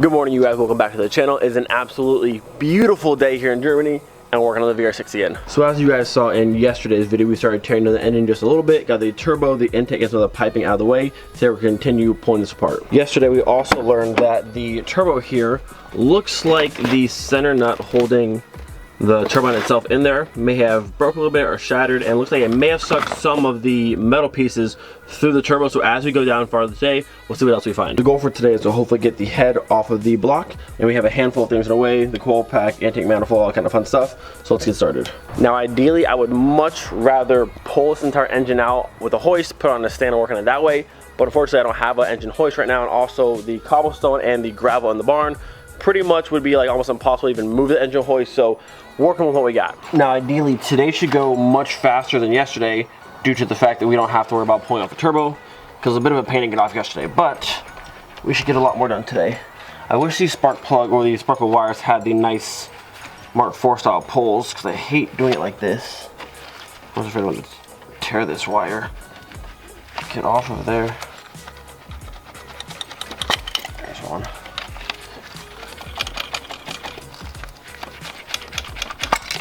Good morning, you guys. Welcome back to the channel. It's an absolutely beautiful day here in Germany, and we're working on the VR6 again. So as you guys saw in yesterday's video, we started tearing down the engine just a little bit, got the turbo, the intake, and some of the piping out of the way, so we can continue pulling this apart. Yesterday we also learned that the turbo here looks like the center nut holding the turbine itself in there may have broke a little bit or shattered, and it looks like it may have sucked some of the metal pieces through the turbo. So as we go down farther today, we'll see what else we find. The goal for today is to hopefully get the head off of the block, and we have a handful of things in the way, the coil pack, intake manifold, all kind of fun stuff. So let's get started. Now ideally I would much rather pull this entire engine out with a hoist, put it on a stand and work on it that way, but unfortunately I don't have an engine hoist right now, and also the cobblestone and the gravel in the barn pretty much would be like almost impossible to even move the engine hoist, so working with what we got. Now ideally today should go much faster than yesterday due to the fact that we don't have to worry about pulling off the turbo, because it was a bit of a pain to get off yesterday, but we should get a lot more done today. I wish these spark plug or these sparkle wires had the nice Mark IV style pulls, because I hate doing it like this. I was afraid I would tear this wire. Get off of there. There's one.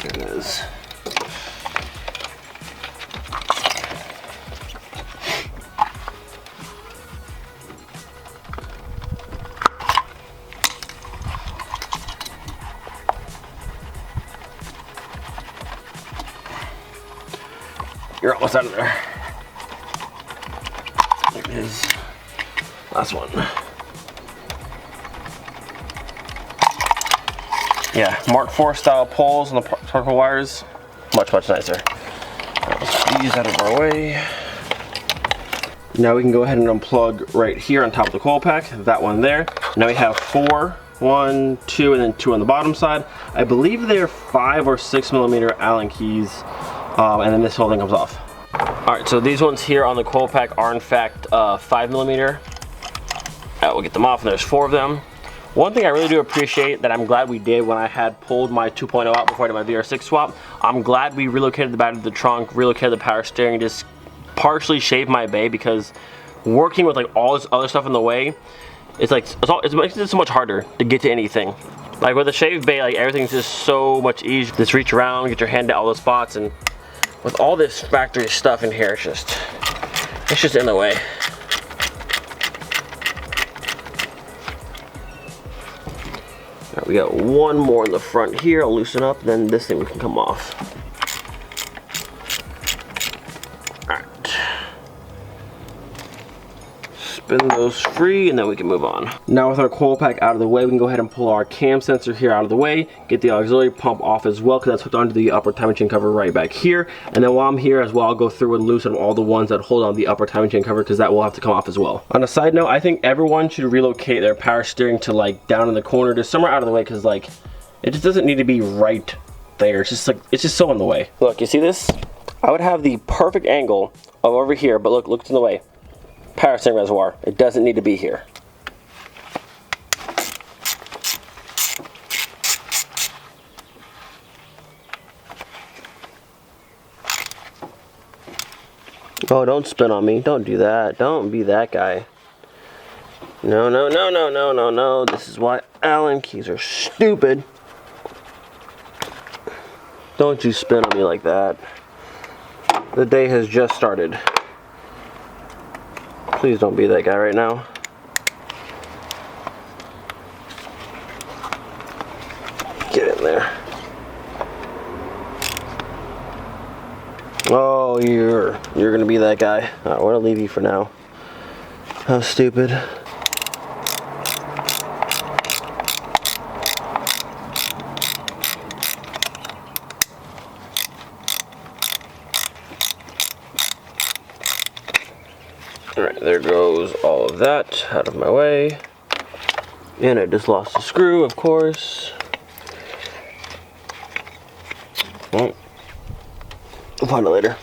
There it is. You're almost out of there. There it is. Last one. Yeah, Mark IV style poles on the sparkle wires, much nicer. Let's these out of our way. Now we can go ahead and unplug right here on top of the coil pack, that one there. Now we have 4, 1, 2, and then 2 on the bottom side. I believe they're 5 or 6 millimeter Allen keys, and then this whole thing comes off. Alright, so these ones here on the coil pack are in fact 5 millimeter. We'll get them off, and there's 4 of them. One thing I really do appreciate that I'm glad we did when I had pulled my 2.0 out before I did my VR6 swap, I'm glad we relocated the battery to the trunk, relocated the power steering, and just partially shaved my bay, because working with like all this other stuff in the way, it's like it makes it so much harder to get to anything. Like with a shaved bay, like everything's just so much easier. Just reach around, get your hand to all those spots, and with all this factory stuff in here, it's just in the way. Right, we got one more in the front here. I'll loosen up, and then this thing can come off. Alright. Spin those free, and then we can move on. Now with our coil pack out of the way, we can go ahead and pull our cam sensor here out of the way, get the auxiliary pump off as well, because that's hooked onto the upper timing chain cover right back here. And then while I'm here as well, I'll go through and loosen all the ones that hold on the upper timing chain cover, because that will have to come off as well. On a side note, I think everyone should relocate their power steering to like down in the corner, just somewhere out of the way, because like it just doesn't need to be right there. It's just so in the way. Look, you see this? I would have the perfect angle of over here, but look, it's in the way. Power steering reservoir. It doesn't need to be here. Oh, don't spin on me. Don't do that. Don't be that guy. No, no, no, no, no, no, no. This is why Allen keys are stupid. Don't you spin on me like that. The day has just started. Please don't be that guy right now. Get in there. Oh, you're gonna be that guy. Alright, we're gonna leave you for now. How stupid. Alright, there goes all of that out of my way. And I just lost a screw, of course. Well, we'll find it later.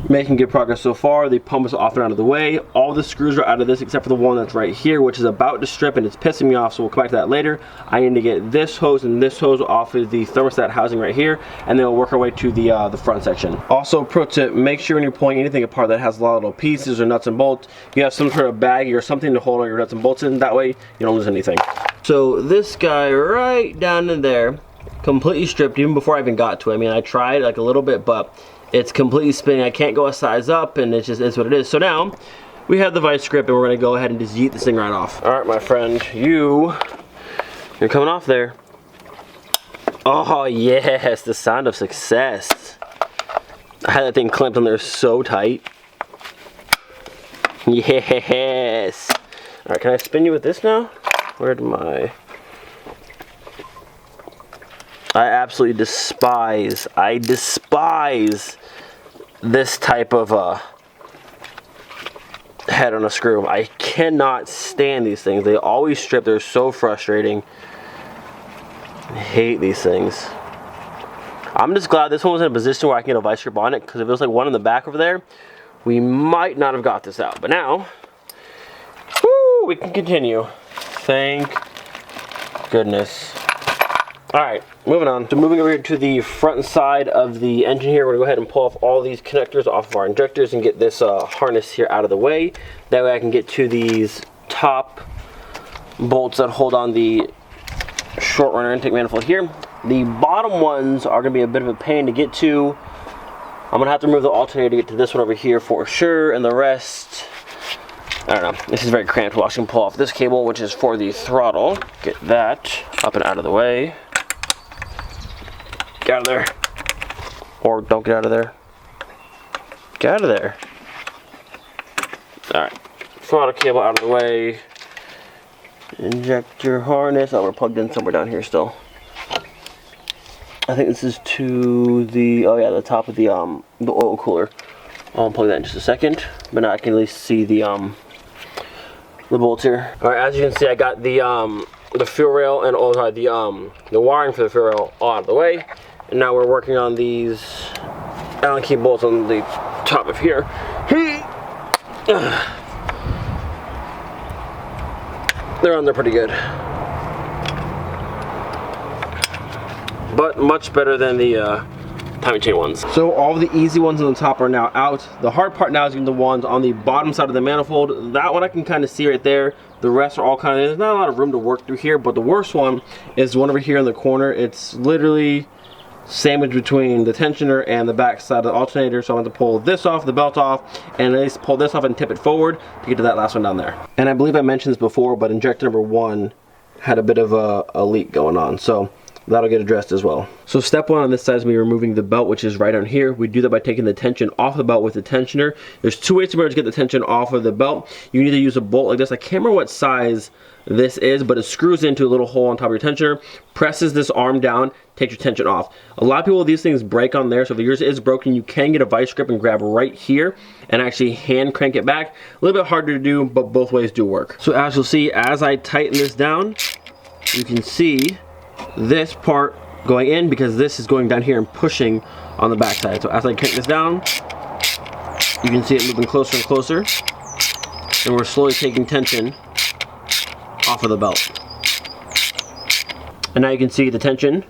Making good progress so far. The pump is off and out of the way. All the screws are out of this except for the one that's right here, which is about to strip and it's pissing me off, so we'll come back to that later. I need to get this hose and this hose off of the thermostat housing right here, and then we'll work our way to the front section. Also, pro tip, make sure when you're pulling anything apart that has a lot of little pieces or nuts and bolts, you have some sort of baggie or something to hold all your nuts and bolts in. That way you don't lose anything. So this guy right down in there, completely stripped even before I even got to it. I mean, I tried like a little bit, but it's completely spinning. I can't go a size up, and it just is what it is. So now we have the vice grip, and we're gonna go ahead and just yeet this thing right off. All right, my friend, you're coming off there. Oh yes, the sound of success. I had that thing clamped on there so tight. Yes. All right, can I spin you with this now? Where'd my... I absolutely despise, this type of head on a screw. I cannot stand these things. They always strip. They're so frustrating. I hate these things. I'm just glad this one was in a position where I can get a vice grip on it, because if it was like one in the back over there, we might not have got this out. But now, woo, we can continue. Thank goodness. All right, moving on. So moving over here to the front side of the engine here, we're gonna go ahead and pull off all these connectors off of our injectors and get this harness here out of the way. That way I can get to these top bolts that hold on the short runner intake manifold here. The bottom ones are gonna be a bit of a pain to get to. I'm gonna have to remove the alternator to get to this one over here for sure, and the rest, I don't know. This is very cramped. We'll actually pull off this cable, which is for the throttle. Get that up and out of the way. Get out of there. Or don't get out of there. Get out of there. Alright. Throttle cable out of the way. Injector harness. Oh, we're plugged in somewhere down here still. I think this is to the, oh yeah, the top of the oil cooler. I'll unplug that in just a second. But now I can at least see the bolts here. Alright, as you can see, I got the fuel rail and the wiring for the fuel rail all out of the way. And now we're working on these Allen key bolts on the top of here. They're on there pretty good. But much better than the timing chain ones. So all the easy ones on the top are now out. The hard part now is getting the ones on the bottom side of the manifold. That one I can kind of see right there. The rest are all kind of, there's not a lot of room to work through here, but the worst one is the one over here in the corner. It's literally sandwiched between the tensioner and the back side of the alternator, so I'm going to pull this off, the belt off, and at least pull this off and tip it forward to get to that last one down there. And I believe I mentioned this before, but injector number 1 had a bit of a leak going on, so that'll get addressed as well. So step 1 on this side is me removing the belt, which is right on here. We do that by taking the tension off the belt with the tensioner. There's 2 ways to get the tension off of the belt. You need to use a bolt like this. I can't remember what size this is, but it screws into a little hole on top of your tensioner, presses this arm down, takes your tension off. A lot of people, these things break on there, so if yours is broken, you can get a vice grip and grab right here and actually hand crank it back. A little bit harder to do, but both ways do work. So as you'll see, as I tighten this down, you can see this part going in because this is going down here and pushing on the back side. So as I crank this down, you can see it moving closer and closer, and we're slowly taking tension off of the belt. And now you can see the tension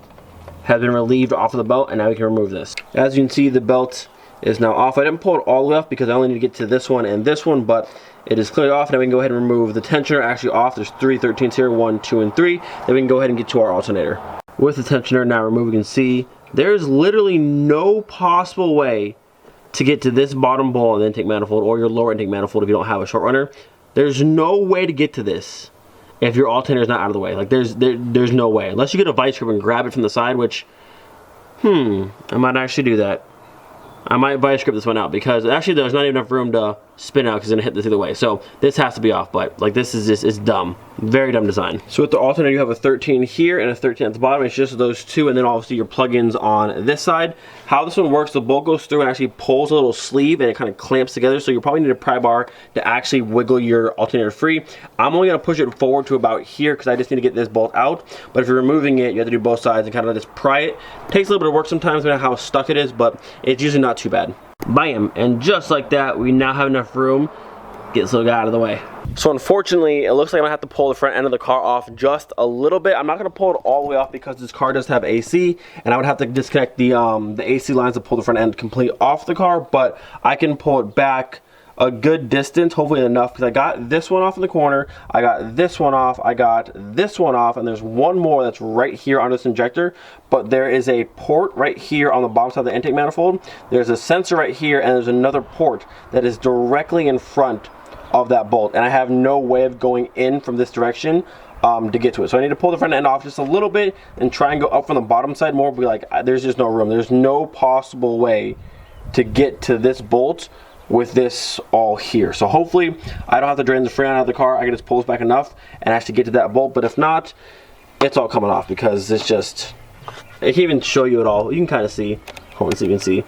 has been relieved off of the belt, and now we can remove this. As you can see, the belt is now off. I didn't pull it all the way off because I only need to get to this one and this one, but it is clearly off. Now we can go ahead and remove the tensioner actually off. There's 3 13s here, 1, 2, and 3. Then we can go ahead and get to our alternator. With the tensioner now removed, you can see there's literally no possible way to get to this bottom bowl of the intake manifold or your lower intake manifold if you don't have a short runner. There's no way to get to this if your alternator is not out of the way. Like there's no way. Unless you get a vice grip and grab it from the side, which, I might actually do that. I might vice grip this one out because actually there's not even enough room to spin out because it's gonna hit this either way. So this has to be off, but like this is just, it's dumb. Very dumb design. So with the alternator, you have a 13 here and a 13 at the bottom. It's just those 2, and then obviously your plugins on this side. How this one works, the bolt goes through and actually pulls a little sleeve and it kind of clamps together. So you probably need a pry bar to actually wiggle your alternator free. I'm only gonna push it forward to about here because I just need to get this bolt out. But if you're removing it, you have to do both sides and kind of just pry it. It takes a little bit of work sometimes depending on how stuck it is, but it's usually not too bad. Bam, and just like that, we now have enough room to get this little guy out of the way. So unfortunately, it looks like I'm gonna have to pull the front end of the car off just a little bit. I'm not gonna pull it all the way off because this car does have AC, and I would have to disconnect the AC lines to pull the front end completely off the car, but I can pull it back a good distance, hopefully enough, because I got this one off in the corner, I got this one off, I got this one off, and there's one more that's right here on this injector, but there is a port right here on the bottom side of the intake manifold. There's a sensor right here, and there's another port that is directly in front of that bolt, and I have no way of going in from this direction to get to it. So I need to pull the front end off just a little bit and try and go up from the bottom side more, but like there's just no room. There's no possible way to get to this bolt with this all here. So hopefully I don't have to drain the freon out of the car. I can just pull this back enough and actually get to that bolt, but if not, it's all coming off because it's just, I can't even show you it all. You can kind of see, hold on so you can see.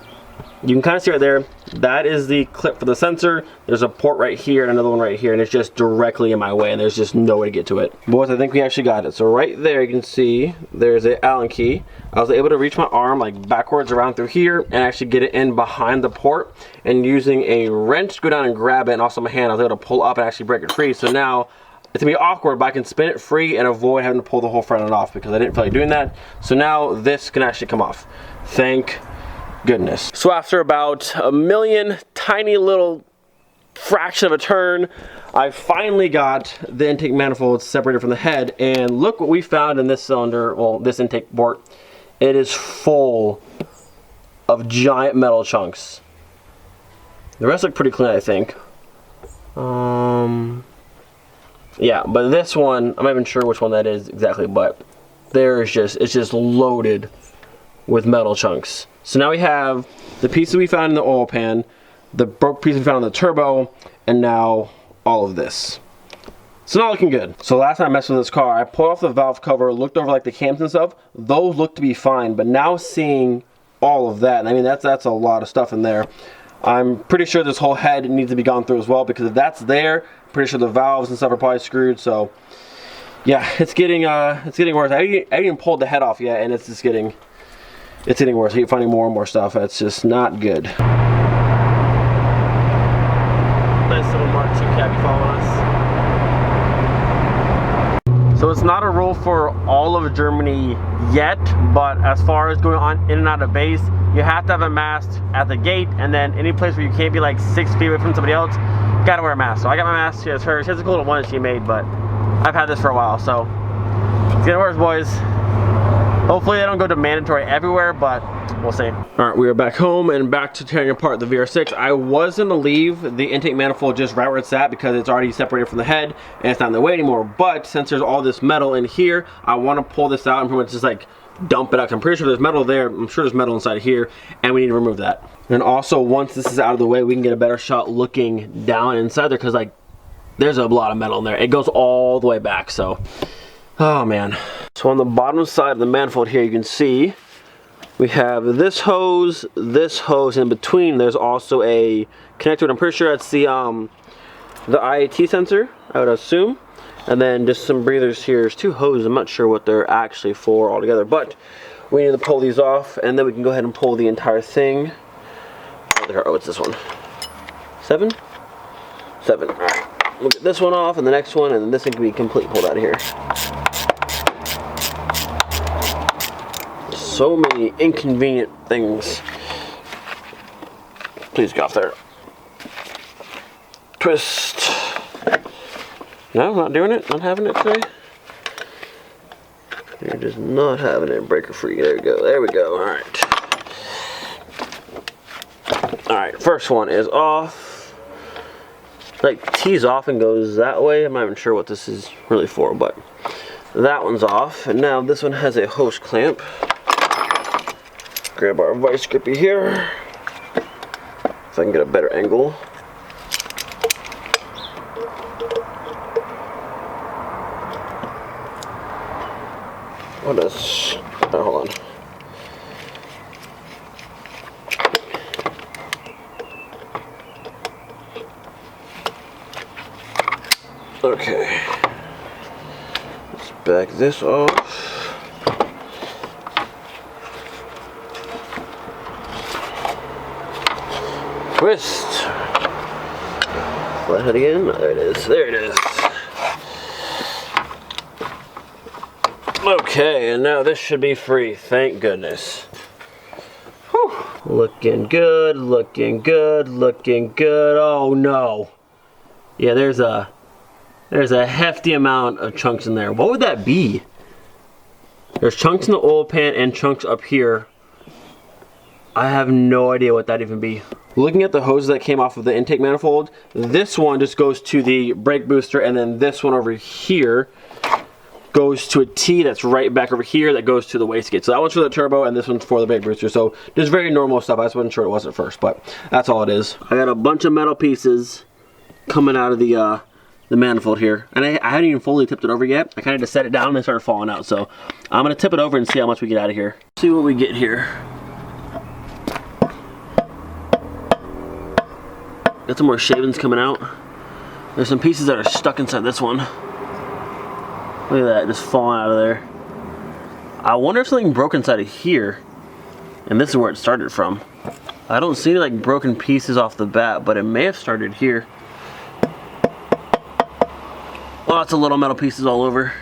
You can kind of see right there, that is the clip for the sensor. There's a port right here and another one right here, and it's just directly in my way, and there's just no way to get to it. Boys, I think we actually got it. So right there, you can see there's an Allen key. I was able to reach my arm like backwards around through here and actually get it in behind the port, and using a wrench to go down and grab it, and also my hand, I was able to pull up and actually break it free. So now it's gonna be awkward, but I can spin it free and avoid having to pull the whole front end off because I didn't feel like doing that. So now this can actually come off. Thank goodness. So after about a million tiny little fraction of a turn, I finally got the intake manifold separated from the head, and look what we found in this cylinder, well, this intake port. It is full of giant metal chunks. The rest look pretty clean, I think. Yeah, but this one, I'm not even sure which one that is exactly, but there is just, it's just loaded with metal chunks. So now we have the pieces we found in the oil pan, the broke piece we found on the turbo, and now all of this. So not looking good. So last time I messed with this car, I pulled off the valve cover, looked over like the cams and stuff. Those look to be fine, but now seeing all of that, I mean that's a lot of stuff in there. I'm pretty sure this whole head needs to be gone through as well, because if that's there, I'm pretty sure the valves and stuff are probably screwed. So yeah, it's getting worse. I haven't even pulled the head off yet, and it's just getting worse. I keep finding more and more stuff. It's just not good. Nice little Mark II cabby following us. So it's not a rule for all of Germany yet, but as far as going on in and out of base, you have to have a mask at the gate, and then any place where you can't be like 6 feet away from somebody else, you gotta wear a mask. So I got my mask, she has hers. She has a cool little one that she made, but I've had this for a while, so it's getting worse, boys. Hopefully they don't go to mandatory everywhere, but we'll see. All right, we are back home and back to tearing apart the VR6. I was gonna leave the intake manifold just right where it's at because it's already separated from the head and it's not in the way anymore. But since there's all this metal in here, I wanna pull this out and pretty much just like dump it out. I'm pretty sure there's metal there. I'm sure there's metal inside here, and we need to remove that. And also, once this is out of the way, we can get a better shot looking down inside there, because like there's a lot of metal in there. It goes all the way back, so oh man. So on the bottom side of the manifold here, you can see we have this hose, and in between there's also a connector. I'm pretty sure that's the IAT sensor, I would assume. And then just some breathers here. There's 2 hoses. I'm not sure what they're actually for altogether, but we need to pull these off, and then we can go ahead and pull the entire thing. Oh, it's this one. 7? 7. All right. We'll get this one off, and the next one, and then this thing can be completely pulled out of here. So many inconvenient things. Please get off there. Twist. No, not doing it. Not having it today. You're just not having it. Breaker free. There we go. There we go. All right. All right. First one is off. Like tees off and goes that way. I'm not even sure what this is really for, but that one's off. And now this one has a hose clamp. Grab our vice grippy here. If I can get a better angle. What is, oh, hold on. Okay. Let's back this off. Twist. Flat head again. There it is. There it is. Okay, and now this should be free. Thank goodness. Whew. Looking good, looking good, looking good. Oh no. Yeah, there's a hefty amount of chunks in there. What would that be? There's chunks in the oil pan and chunks up here. I have no idea what that'd even be. Looking at the hoses that came off of the intake manifold, this one just goes to the brake booster, and then this one over here goes to a T that's right back over here that goes to the wastegate. So that one's for the turbo and this one's for the brake booster. So just very normal stuff. I just wasn't sure it was at first, but that's all it is. I got a bunch of metal pieces coming out of the manifold here, and I hadn't even fully tipped it over yet. I kind of just set it down and it started falling out. So I'm gonna tip it over and see how much we get out of here. See what we get here. Got some more shavings coming out. There's some pieces that are stuck inside this one. Look at that, just falling out of there. I wonder if something broke inside of here, and this is where it started from. I don't see any like broken pieces off the bat, but it may have started here. Lots of little metal pieces all over.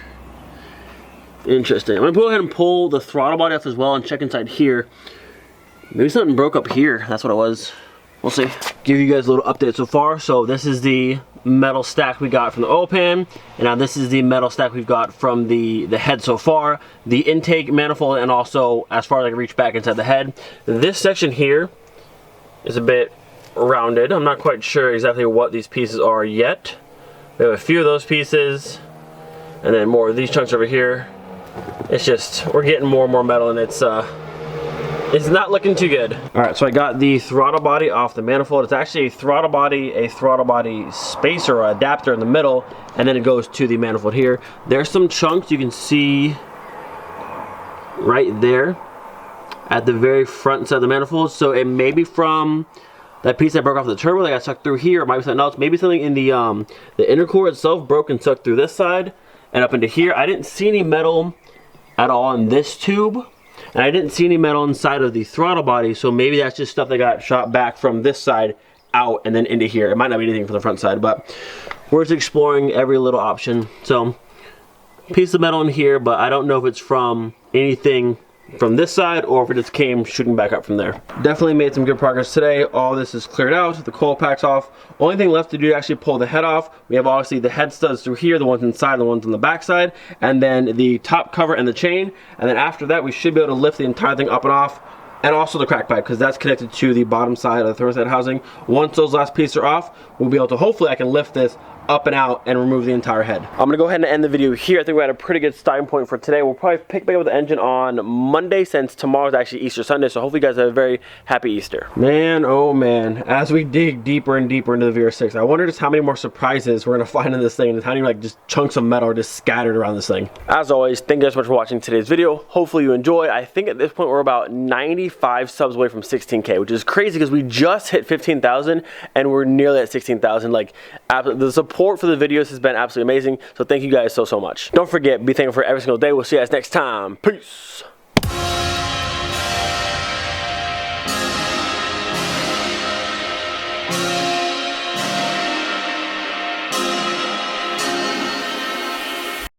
Interesting. I'm gonna go ahead and pull the throttle body off as well and check inside here. Maybe something broke up here. That's what it was. We'll see. Give you guys a little update so far. So this is the metal stack we got from the oil pan, and now this is the metal stack we've got from the head so far, the intake manifold, and also as far as I can reach back inside the head. This section here is a bit rounded. I'm not quite sure exactly what these pieces are yet. We have a few of those pieces, and then more of these chunks over here. It's just, we're getting more and more metal, and it's not looking too good. All right, so I got the throttle body off the manifold. It's actually a throttle body spacer or adapter in the middle, and then it goes to the manifold here. There's some chunks you can see right there at the very front side of the manifold. So it may be from that piece that broke off the turbo that got sucked through here. It might be something else. Maybe something in the inner core itself broke and sucked through this side and up into here. I didn't see any metal at all in this tube. And I didn't see any metal inside of the throttle body, so maybe that's just stuff that got shot back from this side out and then into here. It might not be anything from the front side, but we're just exploring every little option. So, piece of metal in here, but I don't know if it's from anything from this side or if it just came shooting back up from there. Definitely made some good progress today. All this is cleared out, the coil pack's off. Only thing left to do is actually pull the head off. We have obviously the head studs through here, the ones inside, the ones on the back side, and then the top cover and the chain. And then after that, we should be able to lift the entire thing up and off, and also the crack pipe, because that's connected to the bottom side of the thermostat housing. Once those last pieces are off, we'll be able to, hopefully I can lift this up and out and remove the entire head. I'm gonna go ahead and end the video here. I think we had a pretty good starting point for today. We'll probably pick back up the engine on Monday, since tomorrow's actually Easter Sunday, so hopefully you guys have a very happy Easter. Man, oh man, as we dig deeper and deeper into the VR6, I wonder just how many more surprises we're gonna find in this thing, and how many like just chunks of metal are just scattered around this thing. As always, thank you guys so much for watching today's video. Hopefully you enjoyed. I think at this point we're about 95 subs away from 16K, which is crazy because we just hit 15,000 and we're nearly at 16,000. Like, the support for the videos has been absolutely amazing, so thank you guys so much. Don't forget, be thankful for every single day. We'll see you guys next time. Peace.